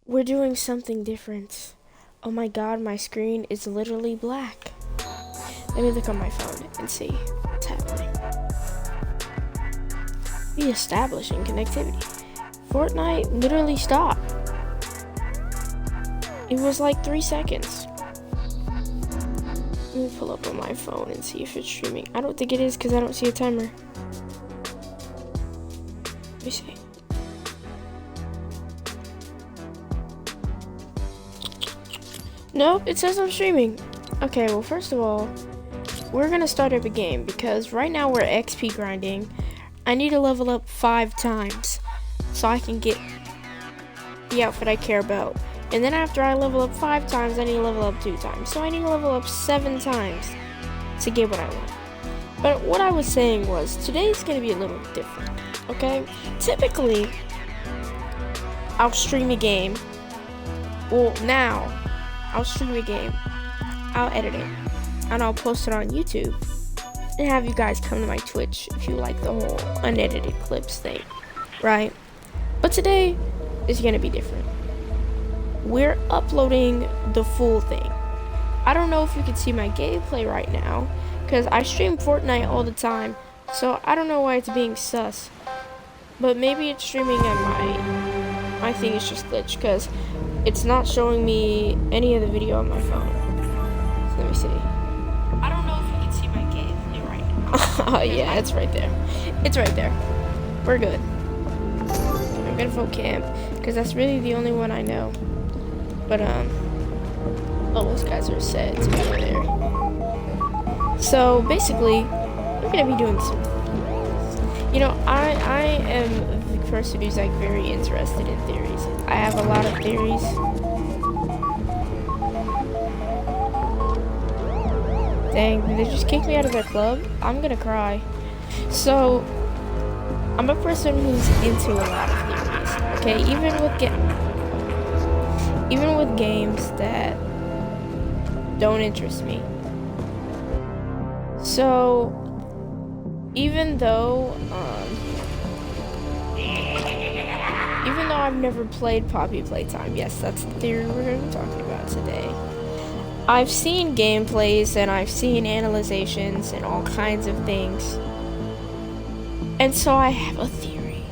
We're doing something different. Oh my god, my screen is literally black. Let me look on my phone and see what's happening. Reestablishing connectivity. Fortnite literally stopped. It was like 3 seconds. Let me pull up on my phone and see if it's streaming. I don't think it is because I don't see a timer. Let me see. Nope, it says I'm streaming. Okay, well, first of all, we're gonna start up a game because right now we're XP grinding. I need to level up 5 times so I can get the outfit I care about. And then after I level up 5 times, I need to level up 2 times. So I need to level up 7 times to get what I want. But what I was saying was, today's gonna be a little different, okay? Typically, I'll stream a game. Well, now, I'll stream a game, I'll edit it, and I'll post it on YouTube, and have you guys come to my Twitch if you like the whole unedited clips thing, right? But today is gonna be different. We're uploading the full thing. I don't know if you can see my gameplay right now, because I stream Fortnite all the time, so I don't know why it's being sus. But maybe it's streaming and my thing is just glitched, because it's not showing me any of the video on my phone. So let me see. I don't know if you can see my gameplay right now. Oh yeah, it's right there. It's right there. We're good. I'm gonna vote camp, because that's really the only one I know. But all those guys are set to over there. So basically, we're gonna be doing some. You know, I am the person who's like very interested in theories. I have a lot of theories. Dang, did they just kick me out of their club? I'm gonna cry. So, I'm a person who's into a lot of theories. Okay, even with games that don't interest me. So, even though I've never played Poppy Playtime, yes, that's the theory we're going to be talking about today. I've seen gameplays and I've seen analyzations and all kinds of things. And so I have a theory.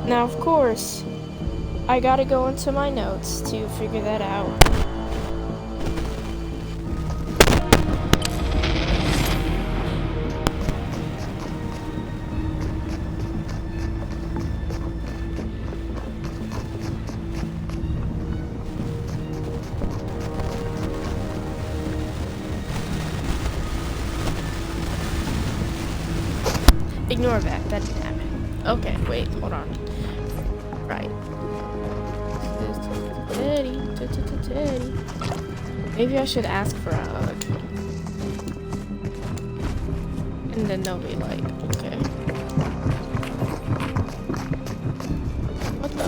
Now, of course, I gotta go into my notes to figure that out. Ignore that didn't happen. Okay, wait, hold on. Right. Teddy. Maybe I should ask for a hug. And then they'll be like, okay. What the?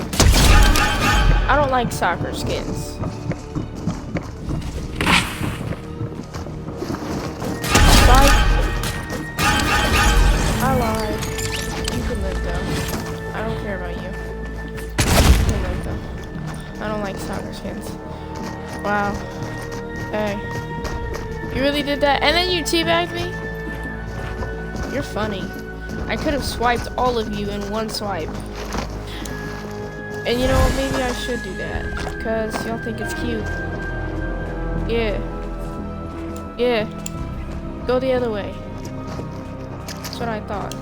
I don't like soccer skins. I lied. You can live though. I don't care about you. You can live though. I don't like soccer skins. Wow. Hey. You really did that? And then you teabagged me? You're funny. I could have swiped all of you in one swipe. And you know what? Maybe I should do that. Because y'all think it's cute. Yeah. Yeah. Go the other way. That's what I thought.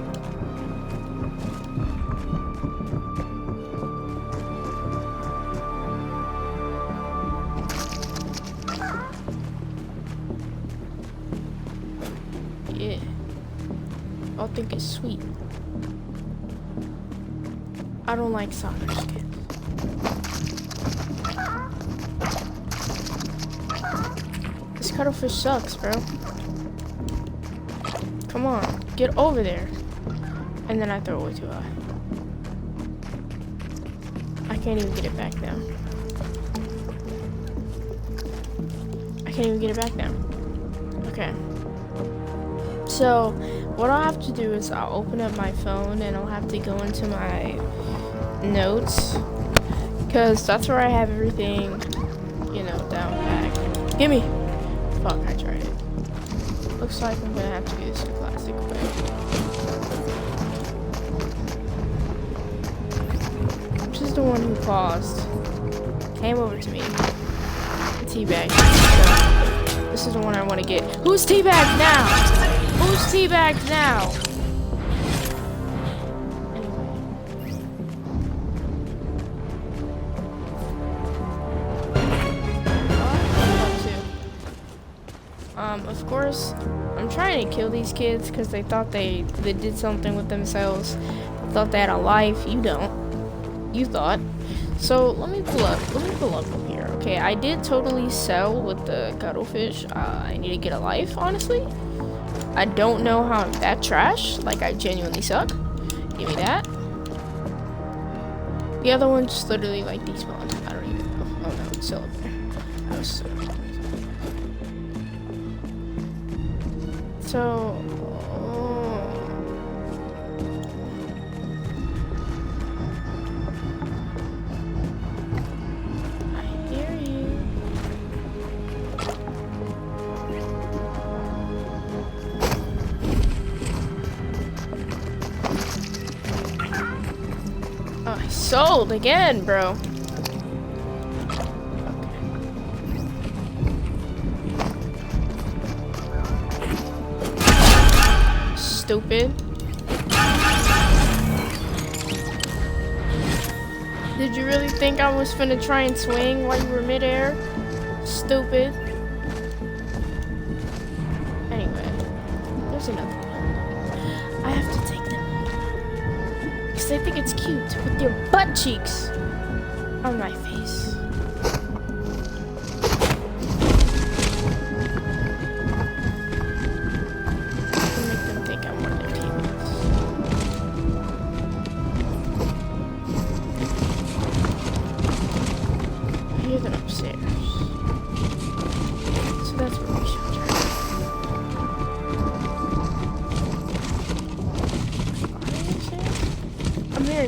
Yeah. I'll think it's sweet. I don't like soccer skins. This cuttlefish sucks, bro. Come on, get over there. And then I throw it way too high. I can't even get it back now. I can't even get it back now. Okay. So, what I'll have to do is I'll open up my phone and I'll have to go into my notes, because that's where I have everything, you know, down packed. Gimme! Fuck, I tried it. Looks like I'm gonna have to do this the classic way. Which is the one who paused. Came over to me. Teabag. This is the one I want to get. Who's teabagged now? Who's teabagged now? Of course, I'm trying to kill these kids because they thought they did something with themselves. They thought they had a life. You don't. You thought. So let me pull up from here. Okay, I did totally sell with the cuttlefish. I need to get a life, honestly. I don't know how I'm that trash. Like, I genuinely suck. Give me that. The other one just literally like despawned. I don't even know. Oh no, it's still up there. I was so sold again, bro. Stupid. Did you really think I was finna try and swing while you were midair? Stupid. Anyway, there's another one. I have to take them. Because I think it's cute with your butt cheeks on my face.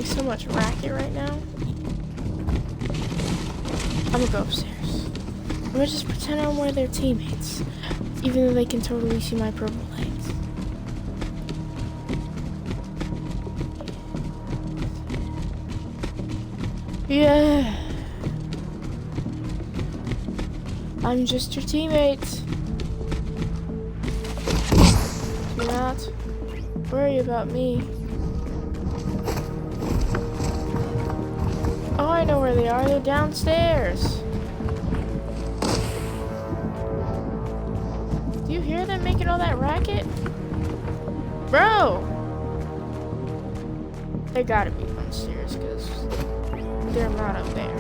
So much racket right now. I'm gonna go upstairs. I'm gonna just pretend I'm one of their teammates, even though they can totally see my purple legs. Yeah. I'm just your teammate. Do not worry about me. Oh, I know where they are. They're downstairs. Do you hear them making all that racket? Bro! They gotta be downstairs because they're not up there.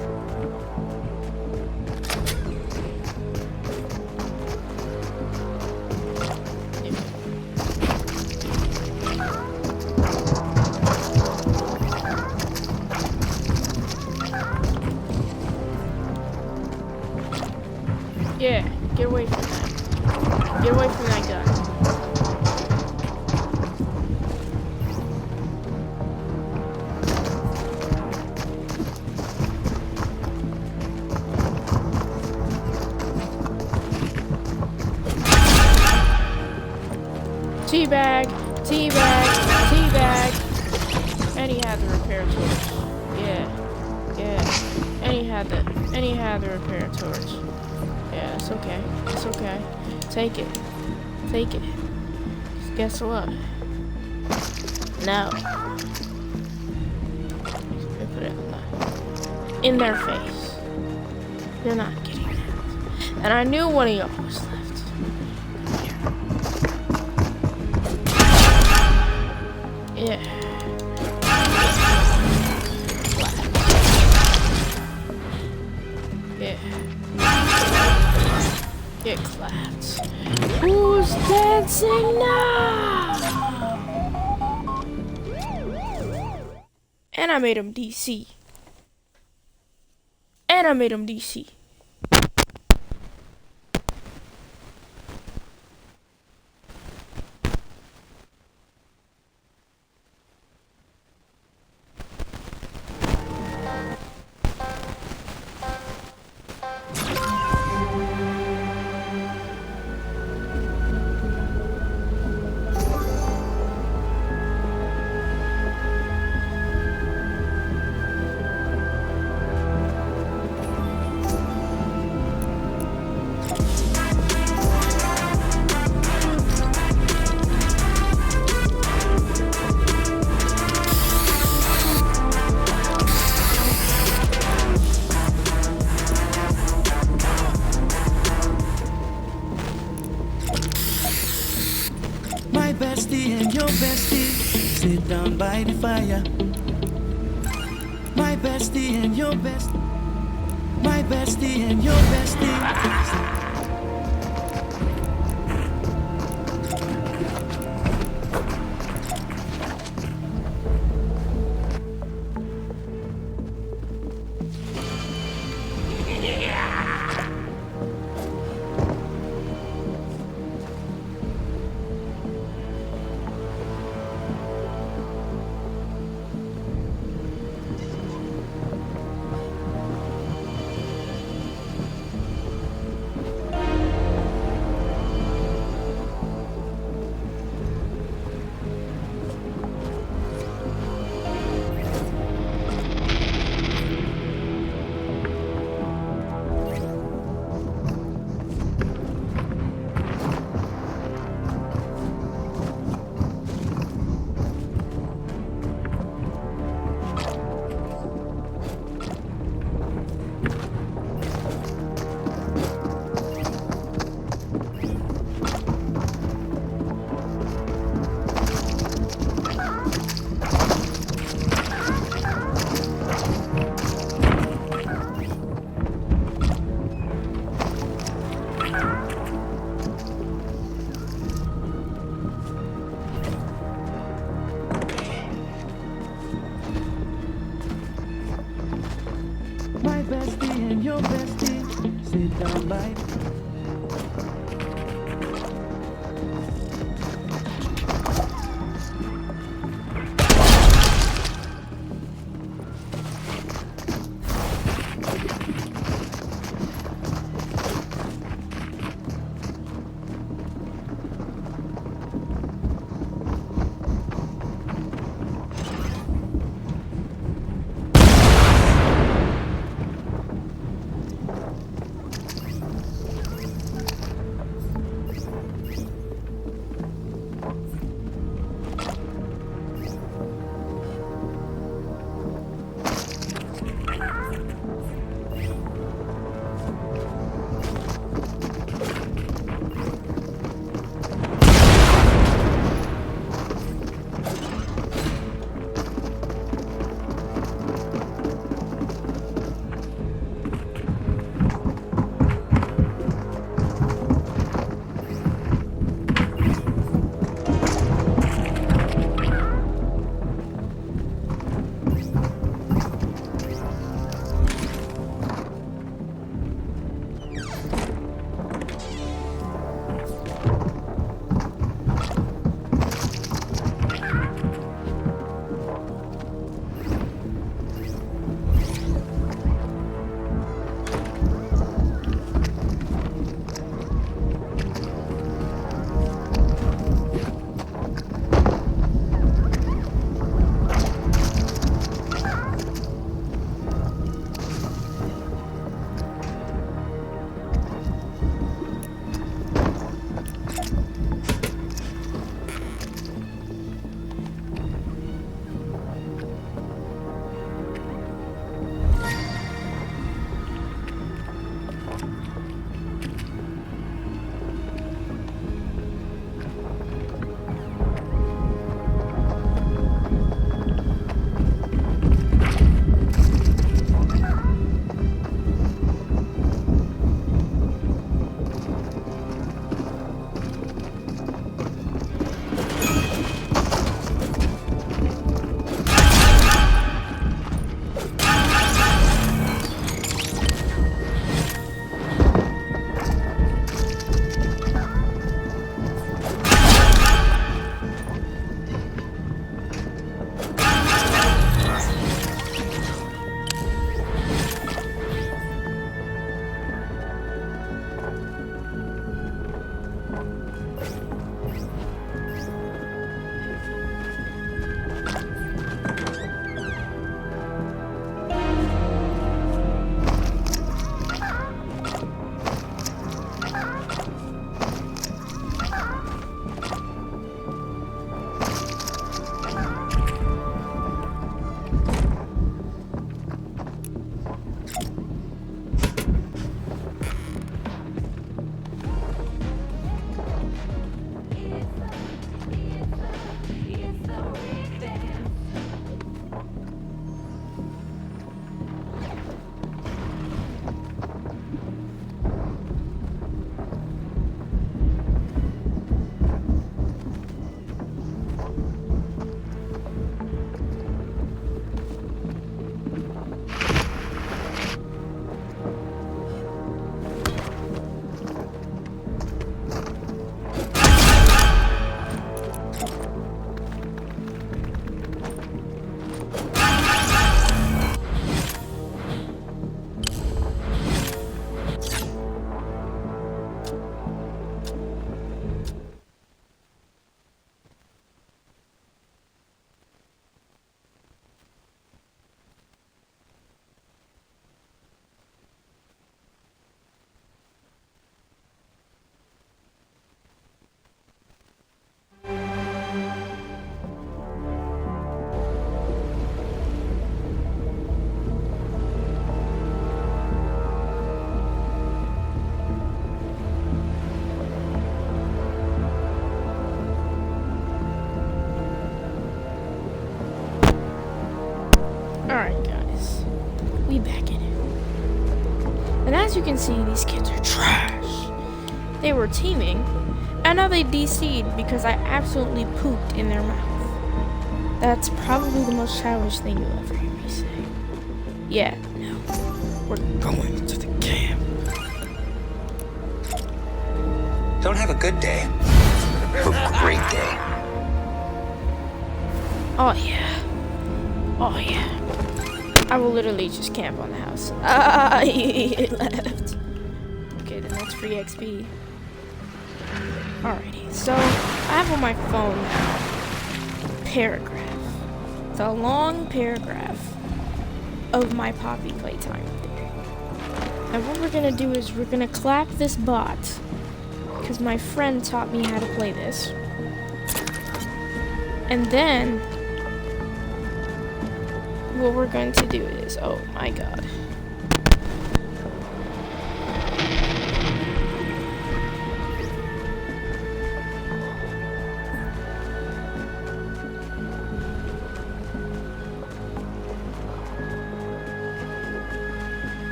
Yeah, get away from that. Get away from that gun. Teabag, teabag, teabag. And he had the repair torch. Yeah, yeah. And he had the repair torch. Yeah, it's okay. It's okay. Take it. Take it. Guess what? No. Put it in their face. You're not getting that. And I knew one of y'all was left. Yeah. Yeah. Get clapped. Who's dancing now? And I made him DC. And I made him DC. sit down by the fire. My bestie and your best. My bestie and your bestie. My bestie and your bestie sit down by. Alright, guys. We back in it. And as you can see, these kids are trash. They were teaming, and now they DC'd because I absolutely pooped in their mouth. That's probably the most childish thing you'll ever hear me say. Yeah, no. We're going to the camp. Don't have a good day. Have a great day. Oh yeah. Oh yeah. I will literally just camp on the house. Ah, he left. Okay, then that's free XP. Alrighty, so I have on my phone now paragraph. It's a long paragraph of my Poppy playtime theory. And what we're gonna do is we're gonna clap this bot because my friend taught me how to play this. And then what we're going to do is, oh my god.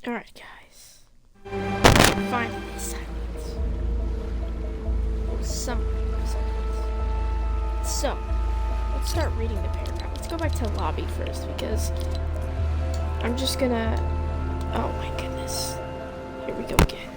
Alright, guys. Finally, silence. Some silence. So, let's start reading the paragraph. Let's go back to the lobby first because I'm just gonna. Oh my goodness. Here we go again.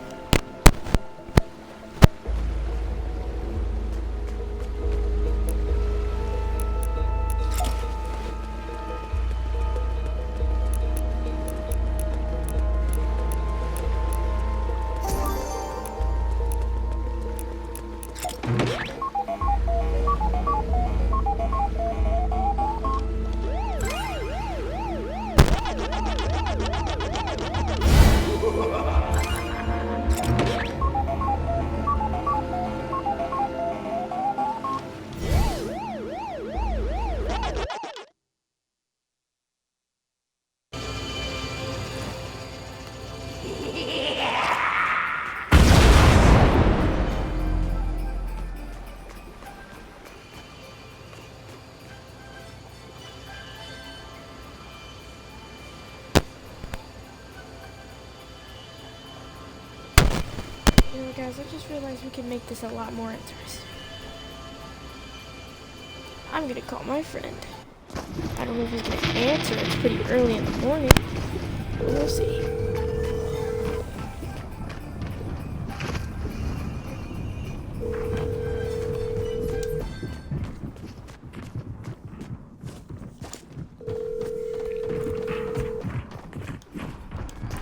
You know, guys, I just realized we can make this a lot more interesting. I'm gonna call my friend. I don't know if he's gonna answer. It's pretty early in the morning. But we'll see.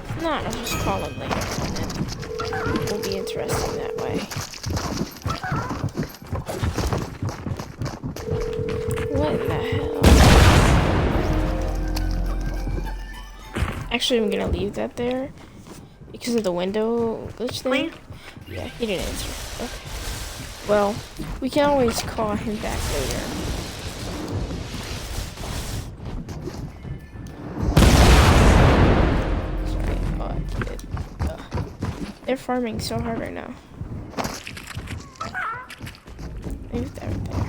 If not, I'll just call him later and then it will be interesting that way. What in the hell? Actually, I'm gonna leave that there because of the window glitch thing. Yeah, he didn't answer. Okay. Well, we can always call him back later. They're farming so hard right now. Leave that right there.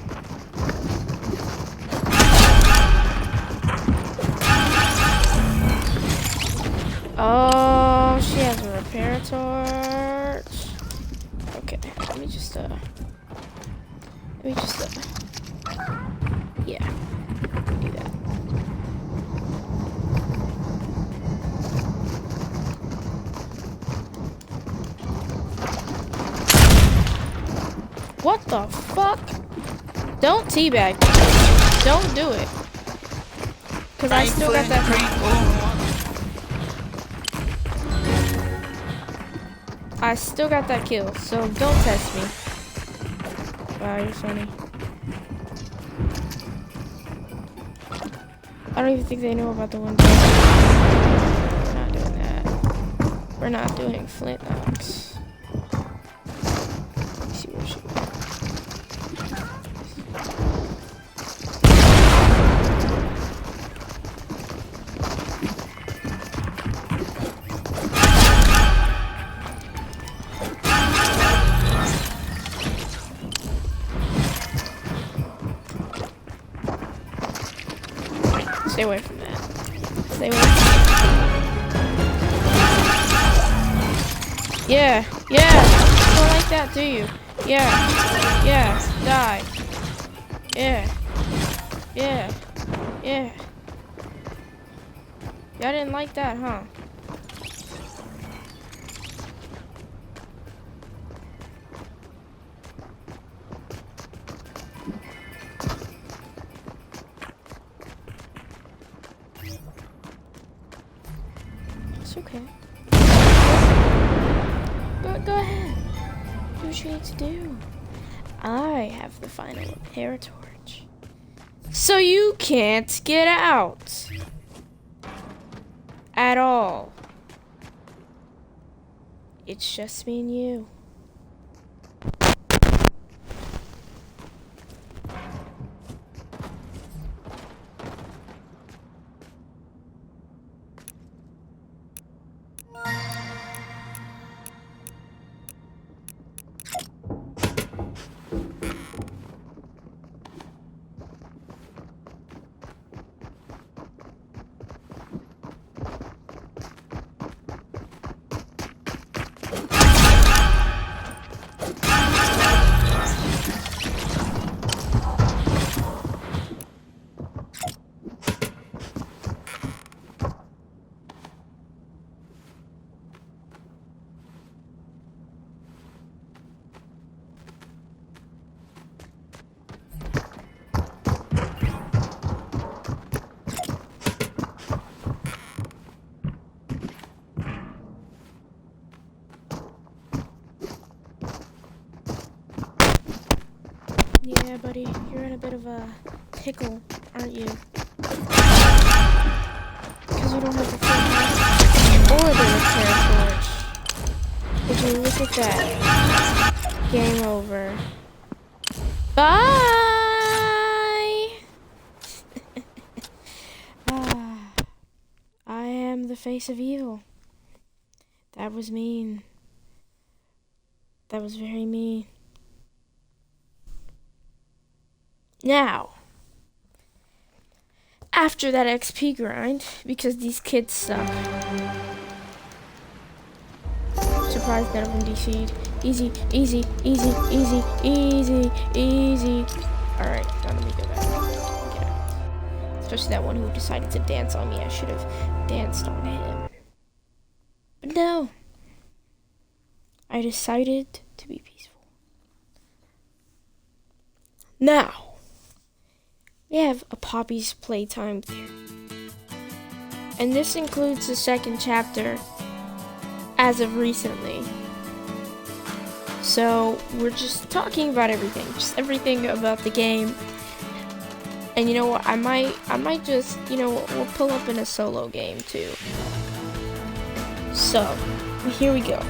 Oh, she has a repair torch. Okay, let me just yeah, do that. What the fuck? Don't teabag. Don't do it. Cause I still got that. I still got that kill, so don't test me. Wow, you're funny. I don't even think they know about the window. We're not doing that. We're not doing flint knocks. Let me see where she is. Stay away from that. Stay away from that. Yeah, yeah. You don't like that, do you? Yeah, yeah. Die. Yeah, yeah, yeah. Y'all didn't like that, huh? It's okay. Go ahead. Do what you need to do. I have the final repair torch. So you can't get out. At all. It's just me and you. pickle, aren't you? Because you don't have the full or the repair torch. Would you look at that? Game over. Bye! I am the face of evil. That was mean. That was very mean. Now, after that XP grind, because these kids suck. Surprised none of them DC'd. Easy, easy, easy, easy, easy, easy. Alright, now let me go back. Yeah. Especially that one who decided to dance on me. I should have danced on him. But no. I decided to be peaceful. Now, we have a Poppy's Playtime theory. And this includes the second chapter as of recently. So we're just talking about everything, just everything about the game. And you know what, I might just, you know, we'll pull up in a solo game too. So, here we go.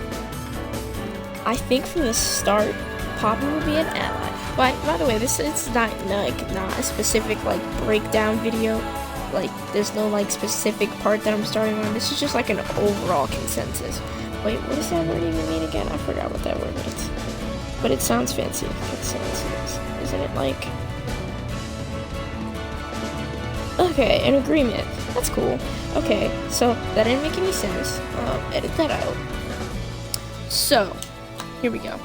I think from the start, Poppy will be an ally. By the way, this is not a specific like breakdown video. Like, there's no like specific part that I'm starting on. This is just like an overall consensus. Wait, what does that word even mean again? I forgot what that word means. But it sounds fancy. Consensus, isn't it? Like, okay, an agreement. That's cool. Okay, so that didn't make any sense. Edit that out. So, here we go.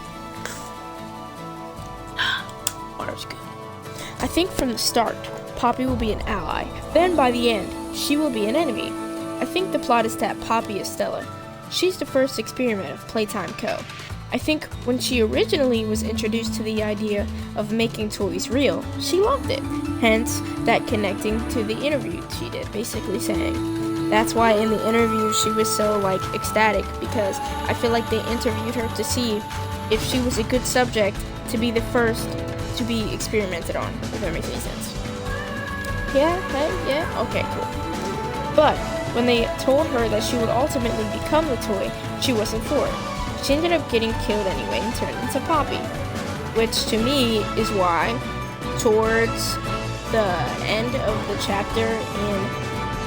Water's good. I think from the start, Poppy will be an ally. Then by the end, she will be an enemy. I think the plot is that Poppy is Stella. She's the first experiment of Playtime Co. I think when she originally was introduced to the idea of making toys real, she loved it. Hence, that connecting to the interview she did, basically saying. That's why in the interview she was so like ecstatic, because I feel like they interviewed her to see if she was a good subject to be the first to be experimented on, if that makes any sense. Yeah, hey, yeah, okay, cool. But when they told her that she would ultimately become the toy, she wasn't for it. She ended up getting killed anyway and turned into Poppy, which to me is why towards the end of the chapter in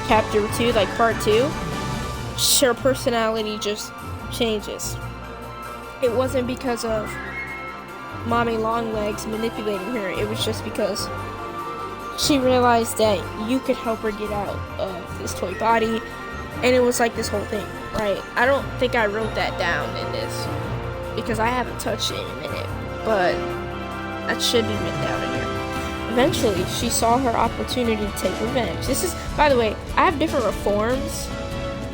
chapter 2, like part 2, her personality just changes. It wasn't because of Mommy Longlegs manipulating her, it was just because she realized that you could help her get out of this toy body, and it was like this whole thing, right? I don't think I wrote that down in this, because I haven't touched it in a minute, but that should be written down in here. Eventually, she saw her opportunity to take revenge. This is, by the way, I have different reforms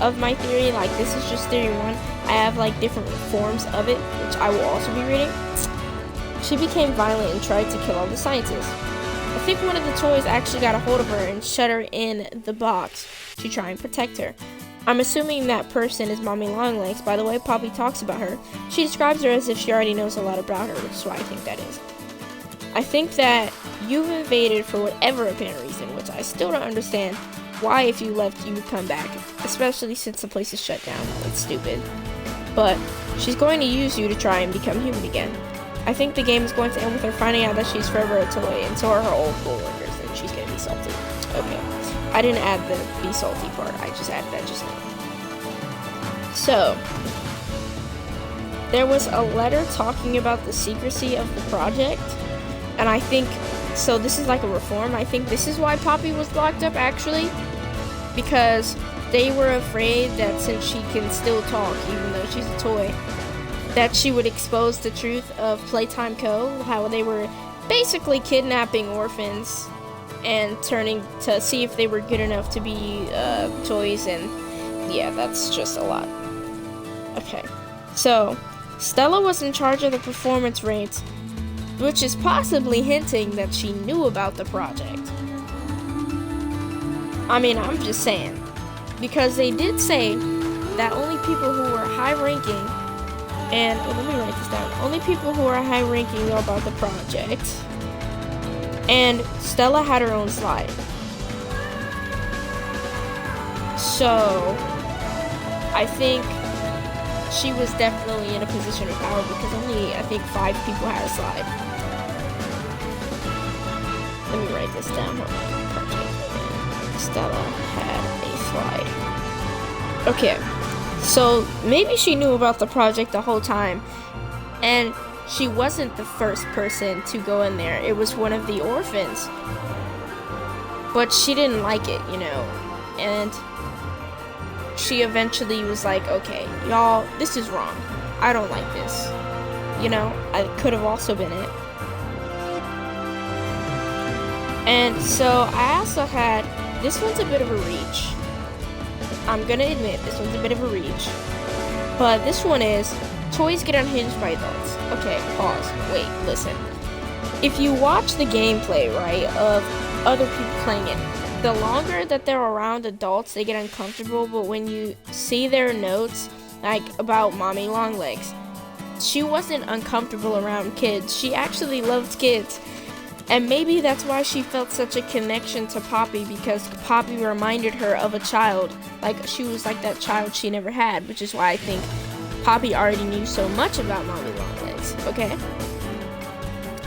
of my theory, like this is just theory 1. I have like different reforms of it, which I will also be reading. She became violent and tried to kill all the scientists. I think one of the toys actually got a hold of her and shut her in the box to try and protect her. I'm assuming that person is Mommy Longlegs. By the way, Poppy talks about her. She describes her as if she already knows a lot about her, which is why I think that is. I think that you've invaded for whatever apparent reason, which I still don't understand why if you left you would come back, especially since the place is shut down. It's stupid. But she's going to use you to try and become human again. I think the game is going to end with her finding out that she's forever a toy, and so are her old coworkers, and she's going to be salty. Okay. I didn't add the be salty part, I just added that just now. So, there was a letter talking about the secrecy of the project, and I think, so this is like a reform, I think this is why Poppy was locked up actually, because they were afraid that since she can still talk, even though she's a toy, that she would expose the truth of Playtime Co., how they were basically kidnapping orphans and turning to see if they were good enough to be toys, and yeah, that's just a lot. Okay, so Stella was in charge of the performance rates, which is possibly hinting that she knew about the project. I mean, I'm just saying, because they did say that only people who were high-ranking, and let me write this down, only people who are high-ranking know about the project. And Stella had her own slide. So I think she was definitely in a position of power because only, I think, 5 people had a slide. Let me write this down. Hold on. Project. Stella had a slide. Okay. So maybe she knew about the project the whole time. And she wasn't the first person to go in there. It was one of the orphans. But she didn't like it, you know. And she eventually was like, okay, y'all, this is wrong. I don't like this. You know, I could have also been it. And so I also had, this one's a bit of a reach. I'm gonna admit, this one's a bit of a reach. But this one is, toys get unhinged by adults. Okay, pause. Wait, listen. If you watch the gameplay, right, of other people playing it, the longer that they're around adults, they get uncomfortable, but when you see their notes, like about Mommy Longlegs, she wasn't uncomfortable around kids. She actually loved kids. And maybe that's why she felt such a connection to Poppy, because Poppy reminded her of a child. Like, she was like that child she never had, which is why I think Poppy already knew so much about Mommy Longlegs, okay?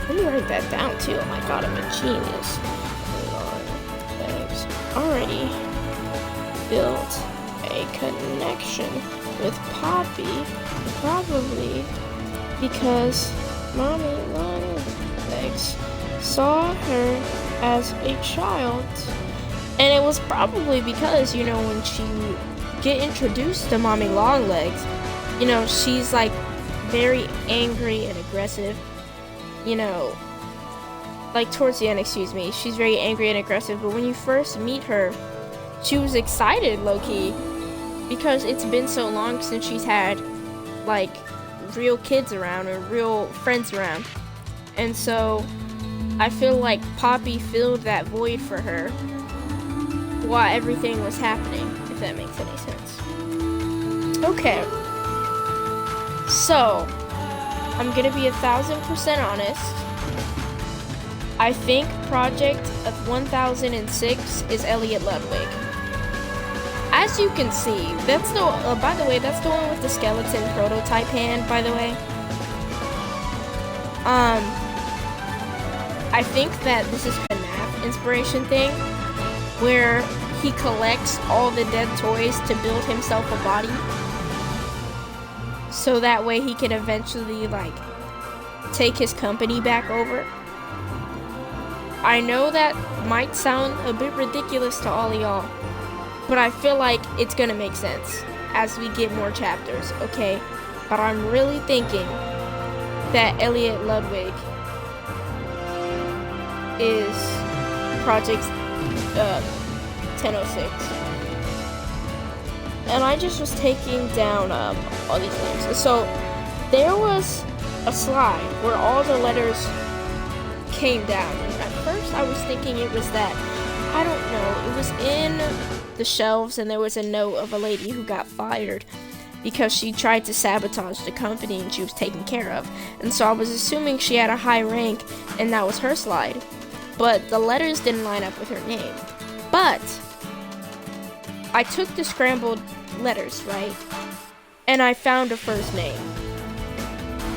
Let me write that down, too. Oh my god, I'm a genius. Already built a connection with Poppy, probably because Mommy Longlegs saw her as a child. And it was probably because, you know, when you get introduced to Mommy Longlegs, you know, she's like very angry and aggressive, you know, like towards the end, excuse me, she's very angry and aggressive, but when you first meet her, she was excited, low-key, because it's been so long since she's had, like, real kids around, or real friends around, and so, I feel like Poppy filled that void for her, while everything was happening, if that makes any sense. Okay. So, I'm gonna be 1,000% honest. I think Project of 1006 is Elliot Ludwig. As you can see, that's the, by the way, that's the one with the skeleton prototype hand, by the way. I think that this is FNAF inspiration thing, where he collects all the dead toys to build himself a body. So that way he can eventually, like, take his company back over. I know that might sound a bit ridiculous to all of y'all, but I feel like it's gonna make sense as we get more chapters, okay? But I'm really thinking that Elliot Ludwig is Project 1006. And I just was taking down all these names. So there was a slide where all the letters came down. At first I was thinking it was that, I don't know, it was in the shelves and there was a note of a lady who got fired because she tried to sabotage the company and she was taken care of. And so I was assuming she had a high rank and that was her slide. But the letters didn't line up with her name. But I took the scrambled letters, right? And I found a first name.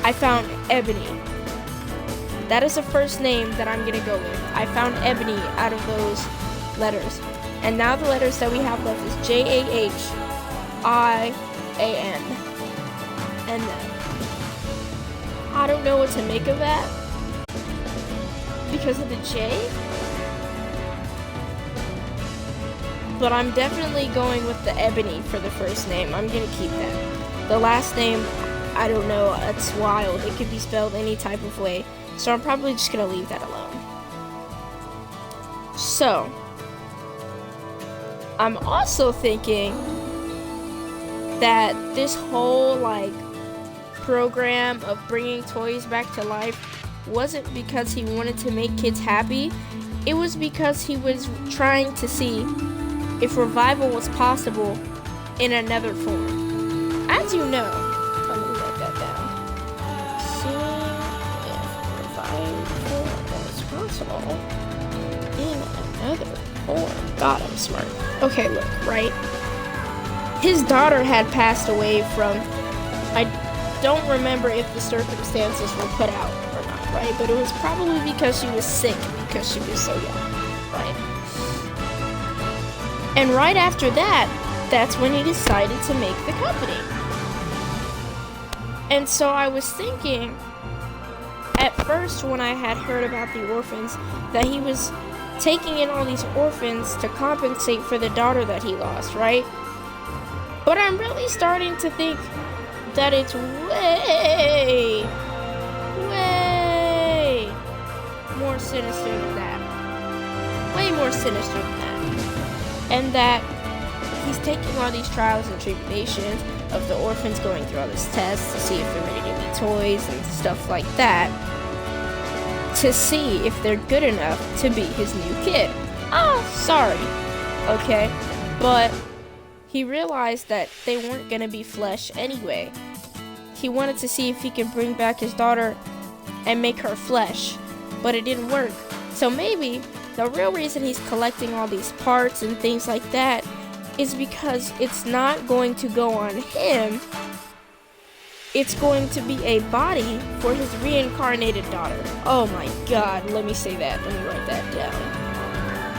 I found Ebony. That is the first name that I'm gonna go with. I found Ebony out of those letters. And now the letters that we have left is J-A-H-I-A-N. And I don't know what to make of that because of the J. But I'm definitely going with the Ebony for the first name. I'm gonna keep that. The last name, I don't know, it's wild. It could be spelled any type of way. So I'm probably just gonna leave that alone. So, I'm also thinking that this whole, like, program of bringing toys back to life wasn't because he wanted to make kids happy. It was because he was trying to see if revival was possible in another form. As you know, let me write that down. Seeing if revival was all in another form. God, I'm smart. Okay, look, right? His daughter had passed away from, I don't remember if the circumstances were put out or not, right? But it was probably because she was sick, because she was so young, right? And right after that, that's when he decided to make the company. And so I was thinking, at first when I had heard about the orphans, that he was taking in all these orphans to compensate for the daughter that he lost, right? But I'm really starting to think that it's way more sinister than that. Way more sinister than that. And that he's taking all these trials and tribulations of the orphans going through all these tests to see if they're ready to be toys and stuff like that, to see if they're good enough to be his new kid. Oh, sorry. Okay. But he realized that they weren't going to be flesh anyway. He wanted to see if he could bring back his daughter and make her flesh, but it didn't work. So maybe the real reason he's collecting all these parts and things like that is because it's not going to go on him. It's going to be a body for his reincarnated daughter. Oh my god, let me say that. Let me write that down.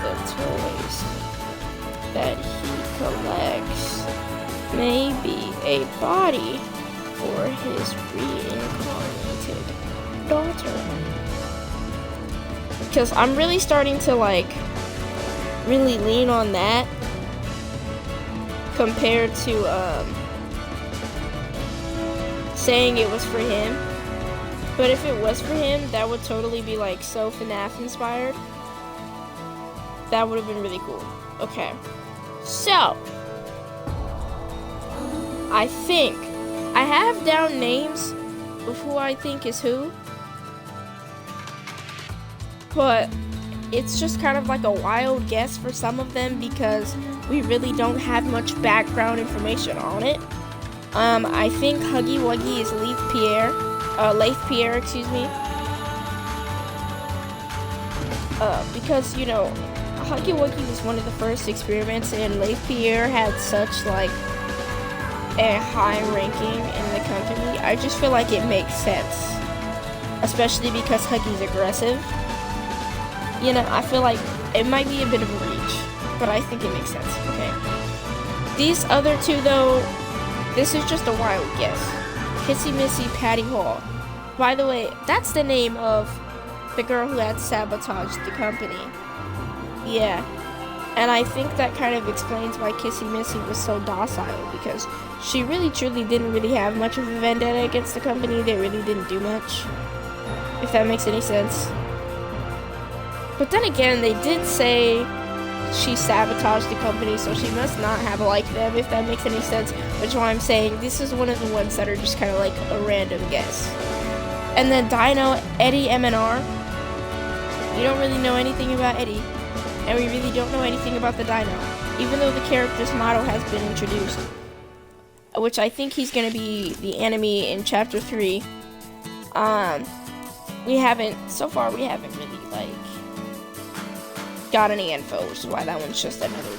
The toys that he collects may be a body for his reincarnated daughter. Because I'm really starting to really lean on that compared to saying it was for him. But if it was for him, that would totally be so FNAF inspired. That would have been really cool. Okay, so I think I have down names of who I think is who, but it's just kind of like a wild guess for some of them because we really don't have much background information on it. I think Huggy Wuggy is Leif Pierre, excuse me. Because, Huggy Wuggy was one of the first experiments, and Leif Pierre had such, a high ranking in the company. I just feel like it makes sense. Especially because Huggy's aggressive. I feel like it might be a bit of a reach, but I think it makes sense, okay? These other two, though, this is just a wild guess. Kissy Missy Patty Hall. By the way, that's the name of the girl who had sabotaged the company. Yeah. And I think that kind of explains why Kissy Missy was so docile, because she really truly didn't really have much of a vendetta against the company. They really didn't do much, if that makes any sense. But then again, they did say she sabotaged the company, so she must not have liked them, if that makes any sense. Which is why I'm saying this is one of the ones that are just kind of like a random guess. And then Dino, Eddie MNR. We don't really know anything about Eddie, and we really don't know anything about the Dino, even though the character's motto has been introduced, which I think he's gonna be the enemy in Chapter 3. We haven't really got any info, which is why that one's just another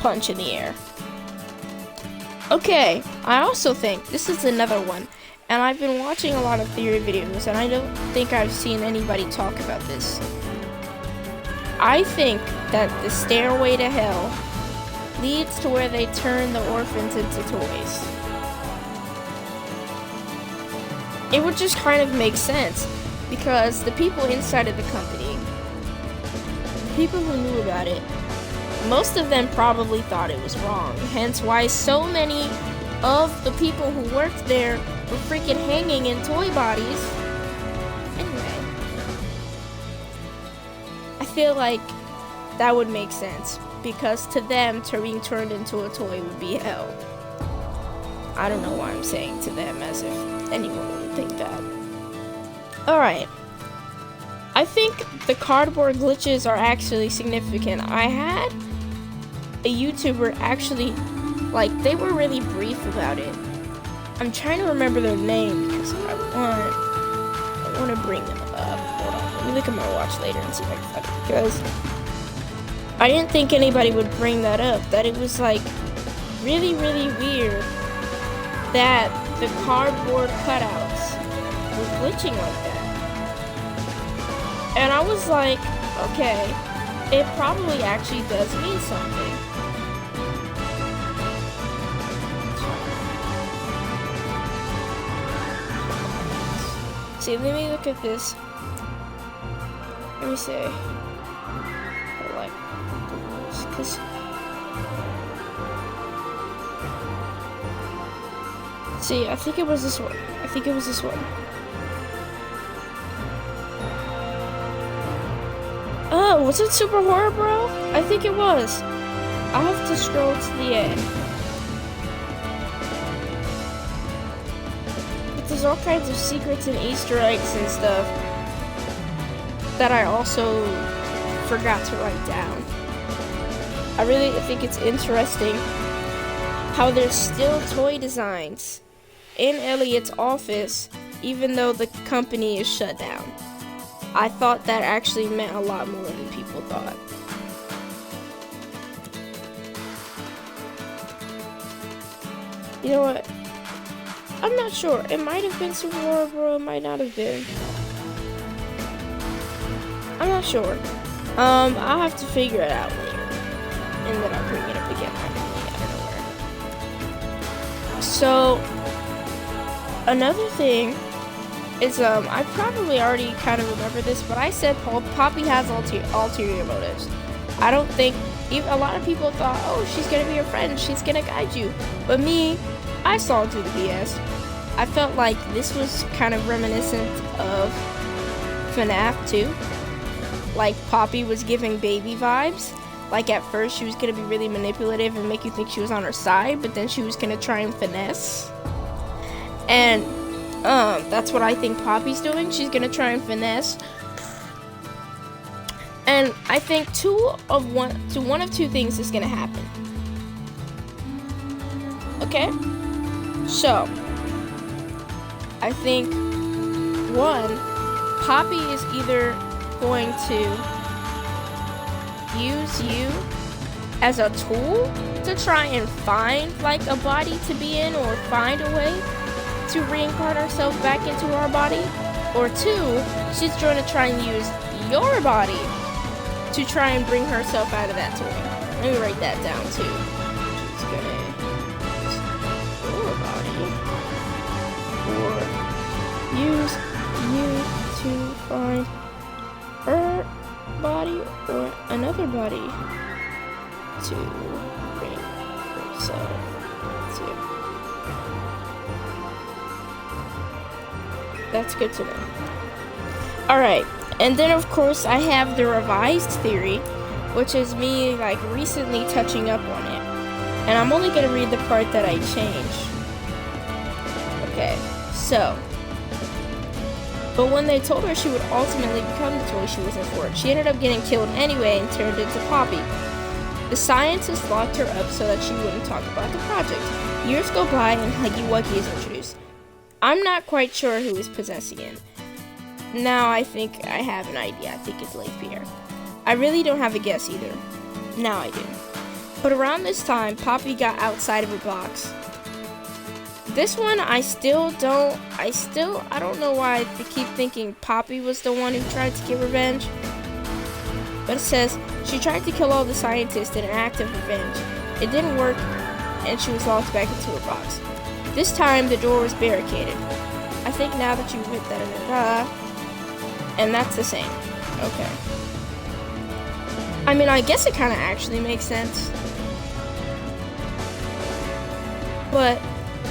punch in the air. Okay, I also think this is another one, and I've been watching a lot of theory videos, and I don't think I've seen anybody talk about this. I think that the stairway to hell leads to where they turn the orphans into toys. It would just kind of make sense, because the people inside of the company, people who knew about it, most of them probably thought it was wrong, hence why so many of the people who worked there were freaking hanging in toy bodies. Anyway, I feel like that would make sense, because to them, being turned into a toy would be hell. I don't know why I'm saying to them as if anyone would think that. Alright. I think the cardboard glitches are actually significant. I had a YouTuber actually, they were really brief about it. I'm trying to remember their name because I want to bring them up. Hold on. Let me look at my watch later and see if I can find it, because I didn't think anybody would bring that up, that it was like really, really weird that the cardboard cutouts were glitching like that. And I was like, okay, it probably actually does mean something. See, let me look at this. Let me see. Like, because see, I think it was this one. I think it was this one. Oh, was it Super Horror Bro? I think it was. I'll have to scroll to the end. But there's all kinds of secrets and Easter eggs and stuff that I also forgot to write down. I really think it's interesting how there's still toy designs in Elliot's office even though the company is shut down. I thought that actually meant a lot more than people thought. You know what? I'm not sure. It might have been Super Horror Bro, it might not have been. I'm not sure. I'll have to figure it out later. And then I'll bring it up again randomly out of nowhere. So, another thing is, I probably already kind of remember this, but I said Poppy has ulterior motives. I don't think, a lot of people thought, oh, she's gonna be your friend, she's gonna guide you. But me, I saw through the BS. I felt like this was kind of reminiscent of FNAF 2. Like, Poppy was giving baby vibes. Like, at first she was gonna be really manipulative and make you think she was on her side, but then she was gonna try and finesse. And that's what I think Poppy's doing. She's gonna try and finesse. And I think one of two things is gonna happen. Okay? So, I think one, Poppy is either going to use you as a tool to try and find like a body to be in, or find a way to reincarnate herself back into our body, or two, she's going to try and use your body to try and bring herself out of that toy. Let me write that down too. She's gonna use your body, or use you to find her body or another body to bring herself to. That's good to know. Alright, and then of course I have the revised theory, which is me like recently touching up on it. And I'm only gonna read the part that I changed. Okay, so. But when they told her she would ultimately become the toy she was in for, she ended up getting killed anyway and turned into Poppy. The scientists locked her up so that she wouldn't talk about the project. Years go by and Huggy Wuggy is introduced. I'm not quite sure who is possessing him. Now I think I have an idea. I think it's Leif Pierre. I really don't have a guess either. Now I do. But around this time, Poppy got outside of her box. This one, I don't know why I keep thinking Poppy was the one who tried to get revenge. But it says, she tried to kill all the scientists in an act of revenge. It didn't work, and she was locked back into her box. This time, the door was barricaded. I think now that you've hit that, and that's the same. Okay. I mean, I guess it kind of actually makes sense. But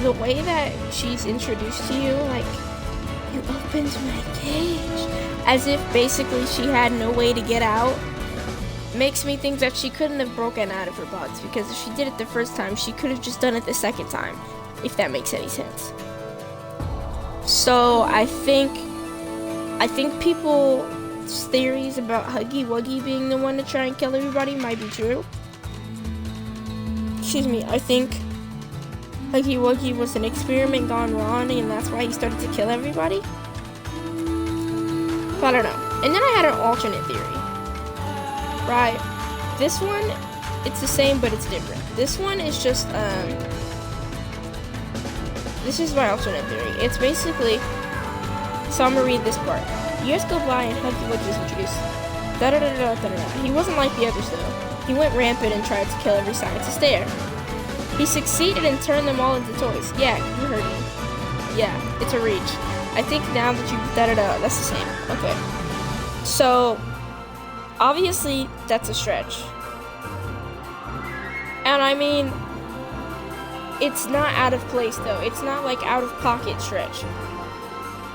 the way that she's introduced to you, like, you opened my cage, as if basically she had no way to get out, makes me think that she couldn't have broken out of her box, because if she did it the first time, she could have just done it the second time, if that makes any sense. So I think people's theories about Huggy Wuggy being the one to try and kill everybody might be true. Excuse me, I think Huggy Wuggy was an experiment gone wrong, and that's why he started to kill everybody. But I don't know. And then I had an alternate theory. Right. This one, it's the same, but it's different. This one is just, this is my alternate theory. It's basically, so I'm gonna read this part. Years go by and Hunky Wudge was introduced. He wasn't like the others though. He went rampant and tried to kill every scientist there. He succeeded and turned them all into toys. Yeah, you heard me. Yeah, it's a reach. I think now that you that's the same. Okay. So, obviously, that's a stretch. And I mean, it's not out of place though. It's not like out of pocket stretch.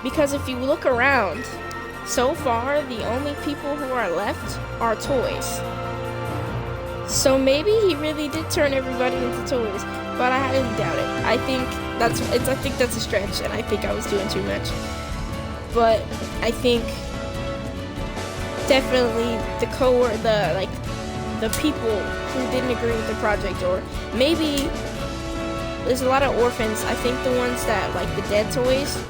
Because if you look around, so far, the only people who are left are toys. So maybe he really did turn everybody into toys, but I highly doubt it. I think that's a stretch, and I think I was doing too much. But I think definitely the people who didn't agree with the project, or maybe there's a lot of orphans. I think the ones that like the dead toys.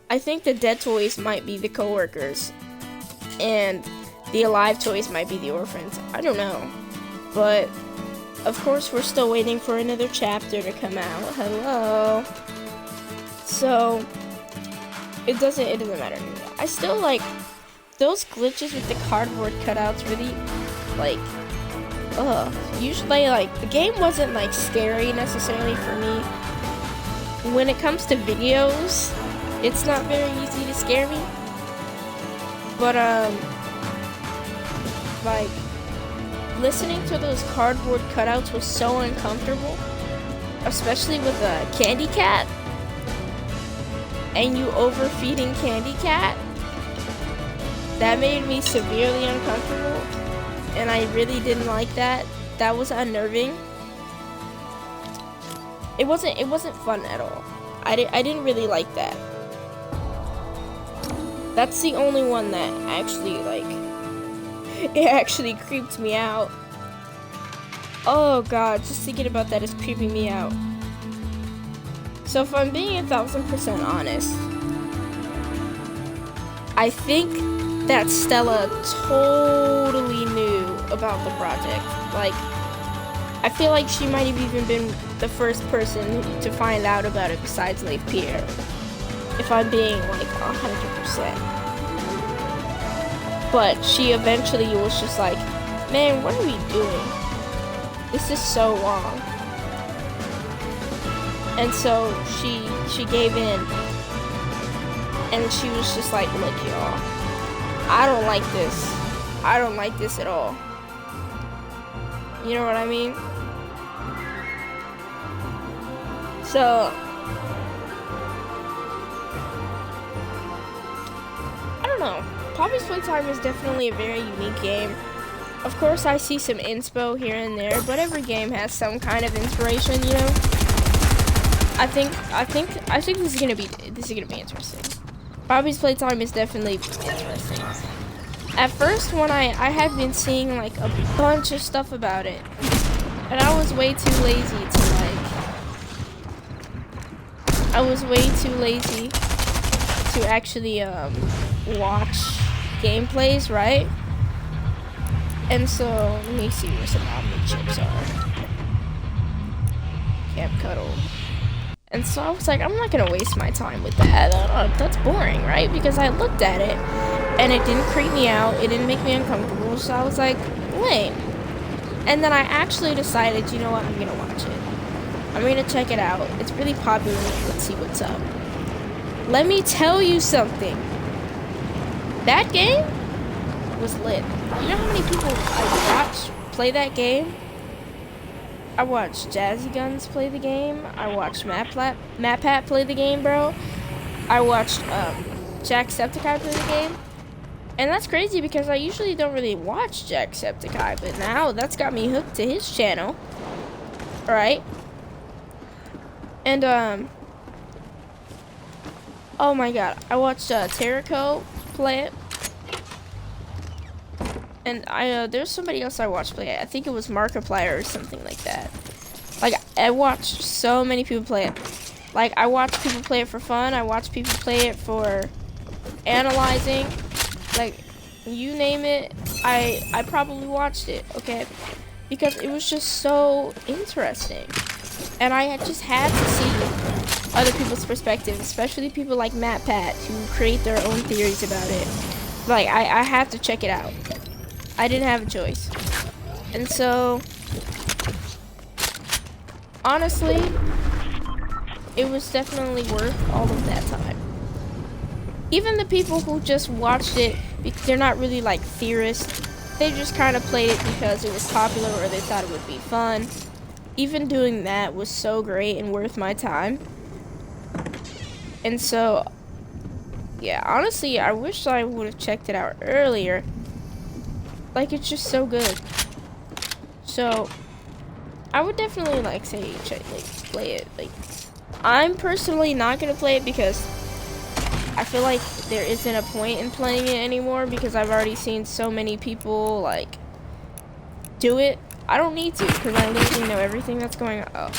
I think the dead toys might be the coworkers, and the alive toys might be the orphans. I don't know. But, of course, we're still waiting for another chapter to come out. Hello. So, it doesn't matter to me. I still like those glitches with the cardboard cutouts really, like, usually, like, the game wasn't, like, scary necessarily for me. When it comes to videos, it's not very easy to scare me. But, like, listening to those cardboard cutouts was so uncomfortable, especially with a Candy Cat, and you overfeeding Candy Cat. That made me severely uncomfortable, and I really didn't like that. That was unnerving. It wasn't fun at all. I didn't really like that. That's the only one that actually, like, it actually creeped me out. Oh god, just thinking about that is creeping me out. So if I'm being 1000% honest, I think that Stella totally knew about the project. Like, I feel like she might have even been the first person to find out about it besides Leif Pierre. If I'm being like 100%. But she eventually was just like, man, what are we doing? This is so wrong. And so she gave in. And she was just like, look y'all, I don't like this. I don't like this at all. You know what I mean? So, I don't know. Poppy's Playtime is definitely a very unique game. Of course, I see some inspo here and there, but every game has some kind of inspiration, you know. I think this is gonna be interesting. Poppy's Playtime is definitely interesting. At first, when I had been seeing like a bunch of stuff about it, and I was way too lazy to actually watch gameplays, right? And so, let me see where some Omni chips are. Camp Cuddle. And so I was like, I'm not gonna waste my time with that. That's boring, right? Because I looked at it, and it didn't creep me out. It didn't make me uncomfortable. So I was like, lame. And then I actually decided, you know what? I'm gonna watch it. I'm gonna check it out. It's really popular. Let's see what's up. Let me tell you something. That game was lit. You know how many people I watched play that game? I watched Jazzy Guns play the game. I watched MatPat play the game, bro. I watched Jacksepticeye play the game. And that's crazy because I usually don't really watch Jacksepticeye, but now that's got me hooked to his channel. Alright. And, oh my god, I watched Terrico play it. And there's somebody else I watched play it. I think it was Markiplier or something like that. Like, I watched so many people play it. Like, I watched people play it for fun. I watched people play it for analyzing. Like, you name it, I probably watched it, okay? Because it was just so interesting. And I just had to see other people's perspectives, especially people like MatPat who create their own theories about it. Like, I had to check it out. I didn't have a choice. And so, honestly, it was definitely worth all of that time. Even the people who just watched it, they're not really like theorists. They just kind of played it because it was popular or they thought it would be fun. Even doing that was so great and worth my time. And so, yeah, honestly, I wish I would have checked it out earlier. Like, it's just so good. So, I would definitely like say play it. Like, I'm personally not gonna play it because I feel like there isn't a point in playing it anymore because I've already seen so many people like do it. I don't need to because I literally know everything that's going on. Oh.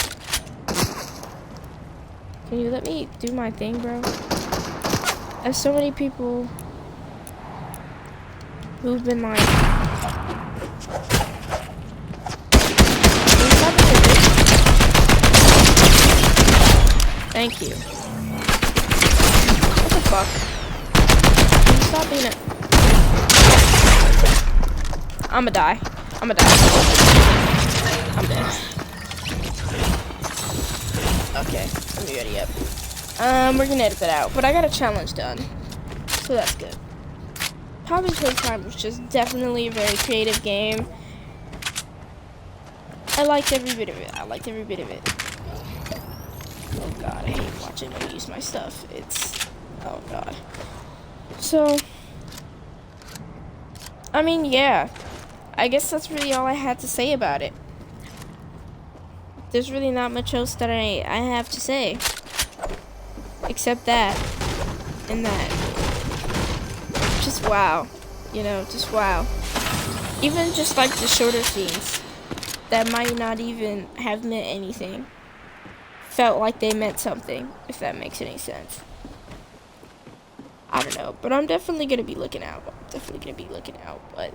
Can you let me do my thing, bro? There's so many people who've been like, thank you. What the fuck? Can you stop being a... I'ma die. I'm dead. Okay, let me ready up. We're gonna edit that out, but I got a challenge done, so that's good. Poppin' Playtime was just definitely a very creative game. I liked every bit of it. Oh god, I hate watching them use my stuff. Oh god. So, I mean, yeah. I guess that's really all I had to say about it. There's really not much else that I have to say. Except that. And that. Just wow. You know, just wow. Even just like the shorter scenes that might not even have meant anything felt like they meant something, if that makes any sense. I don't know, but I'm definitely gonna be looking out. But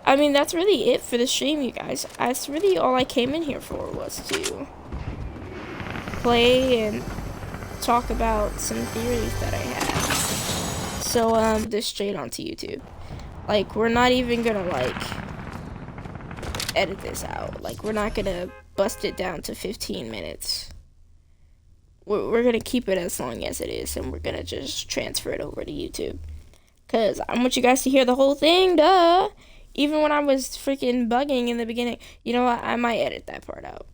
I mean, that's really it for the stream, you guys. That's really all I came in here for, was to play and talk about some theories that I had. So, this straight onto YouTube. Like, we're not even gonna, like, edit this out. Like, we're not gonna bust it down to 15 minutes. We're gonna keep it as long as it is, and we're gonna just transfer it over to YouTube. Because I want you guys to hear the whole thing, duh! Even when I was freaking bugging in the beginning. You know what? I might edit that part out.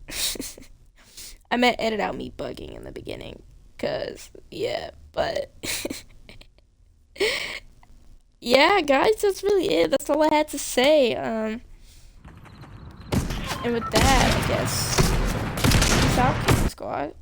I might edit out me bugging in the beginning. Because, yeah, but... yeah, guys, that's really it. That's all I had to say. And with that, I guess... Peace out, Squad.